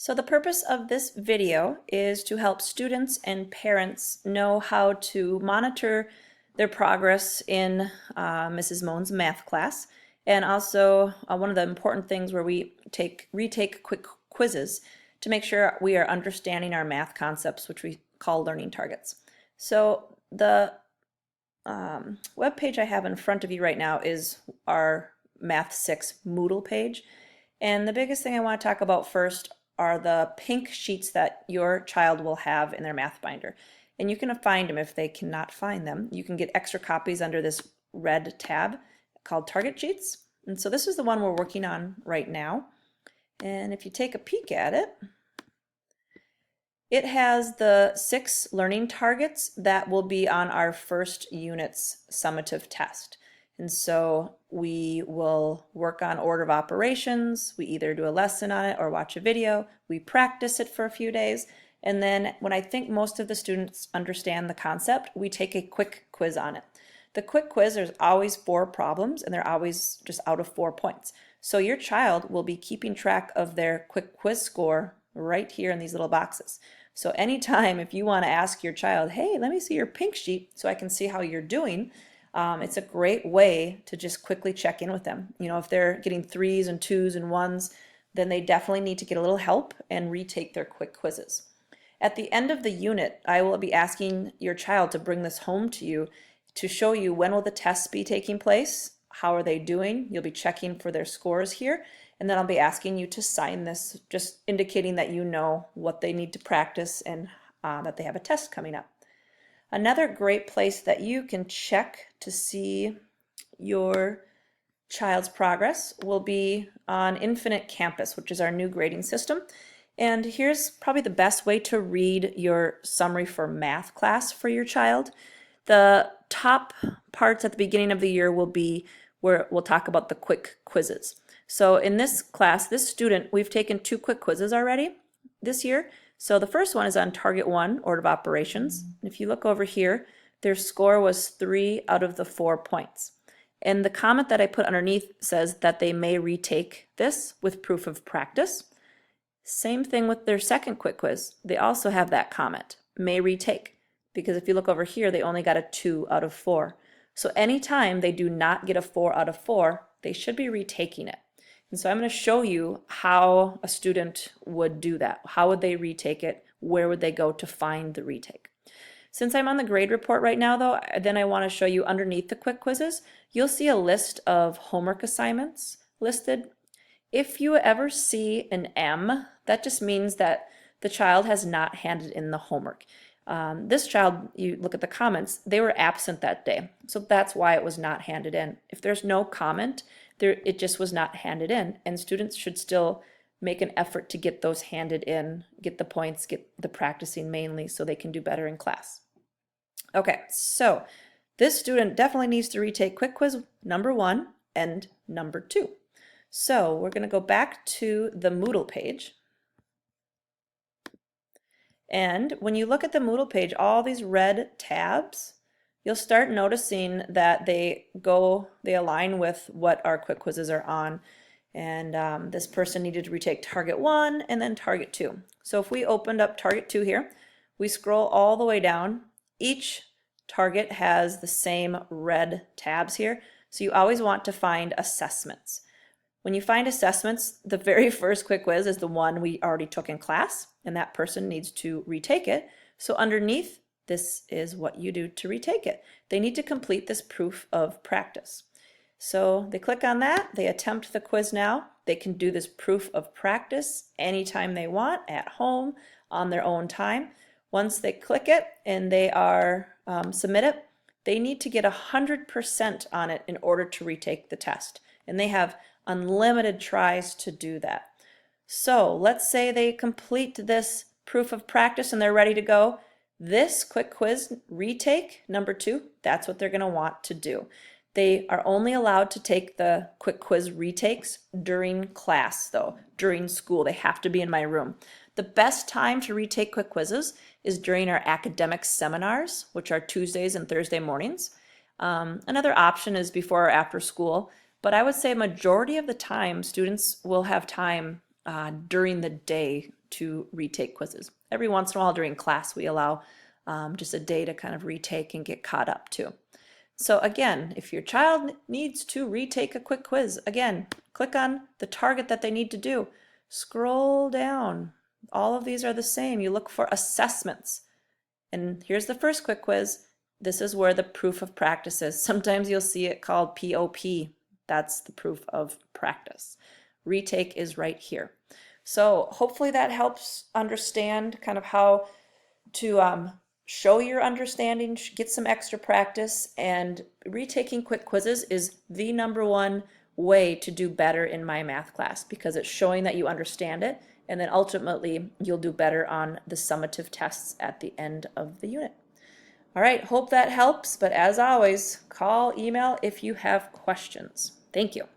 So the purpose of this video is to help students and parents know how to monitor their progress in Mrs. Moan's math class, and also one of the important things where we retake quick quizzes to make sure we are understanding our math concepts, which we call learning targets. So the web page I have in front of you right now is our Math 6 Moodle page. And the biggest thing I want to talk about first are the pink sheets that your child will have in their math binder. And you can find them if they cannot find them. You can get extra copies under this red tab called Target Sheets. And so this is the one we're working on right now. And if you take a peek at it, it has the 6 learning targets that will be on our first unit's summative test. And so we will work on order of operations. We either do a lesson on it or watch a video. We practice it for a few days. And then when I think most of the students understand the concept, we take a quick quiz on it. The quick quiz, there's always 4 problems and they're always just out of 4 points. So your child will be keeping track of their quick quiz score right here in these little boxes. So anytime if you want to ask your child, hey, let me see your pink sheet so I can see how you're doing, it's a great way to just quickly check in with them. You know, if they're getting 3s and 2s and 1s, then they definitely need to get a little help and retake their quick quizzes. At the end of the unit, I will be asking your child to bring this home to you to show you when will the tests be taking place, how are they doing. You'll be checking for their scores here, and then I'll be asking you to sign this, just indicating that you know what they need to practice and that they have a test coming up. Another great place that you can check to see your child's progress will be on Infinite Campus, which is our new grading system. And here's probably the best way to read your summary for math class for your child. The top parts at the beginning of the year will be where we'll talk about the quick quizzes. So in this class, this student, we've taken 2 quick quizzes already this year. So the first one is on Target 1, Order of Operations. If you look over here, their score was 3 out of the 4 points. And the comment that I put underneath says that they may retake this with proof of practice. Same thing with their second quick quiz. They also have that comment, may retake, because if you look over here, they only got a 2 out of 4. So anytime they do not get a 4 out of 4, they should be retaking it. And so I'm going to show you how a student would do that. How would they retake it? Where would they go to find the retake? Since I'm on the grade report right now though, then I want to show you underneath the quick quizzes, you'll see a list of homework assignments listed. If you ever see an M, that just means that the child has not handed in the homework. This child, you look at the comments, they were absent that day. So that's why it was not handed in. If there's no comment, it just was not handed in, and students should still make an effort to get those handed in, get the points, get the practicing mainly so they can do better in class. Okay, so this student definitely needs to retake quick quiz number 1 and number 2. So we're going to go back to the Moodle page. And when you look at the Moodle page, all these red tabs, you'll start noticing that they align with what our quick quizzes are on. And this person needed to retake Target 1 and then Target 2. So if we opened up Target 2 here, we scroll all the way down. Each target has the same red tabs here. So you always want to find assessments. When you find assessments, the very first quick quiz is the one we already took in class, and that person needs to retake it. So underneath, this is what you do to retake it. They need to complete this proof of practice. So they click on that, they attempt the quiz now. They can do this proof of practice anytime they want, at home, on their own time. Once they click it and they are submit it, they need to get 100% on it in order to retake the test. And they have unlimited tries to do that. So let's say they complete this proof of practice and they're ready to go. This quick quiz retake, number 2, that's what they're going to want to do. They are only allowed to take the quick quiz retakes during class though, during school. They have to be in my room. The best time to retake quick quizzes is during our academic seminars, which are Tuesdays and Thursday mornings. Another option is before or after school. But I would say majority of the time, students will have time during the day to retake quizzes. Every once in a while during class, we allow just a day to kind of retake and get caught up too. So again, if your child needs to retake a quick quiz, again, click on the target that they need to do. Scroll down. All of these are the same. You look for assessments. And here's the first quick quiz. This is where the proof of practice is. Sometimes you'll see it called POP. That's the proof of practice. Retake is right here. So hopefully that helps understand kind of how to show your understanding, get some extra practice, and retaking quick quizzes is the #1 way to do better in my math class because it's showing that you understand it, and then ultimately you'll do better on the summative tests at the end of the unit. All right, hope that helps, but as always, call, email if you have questions. Thank you.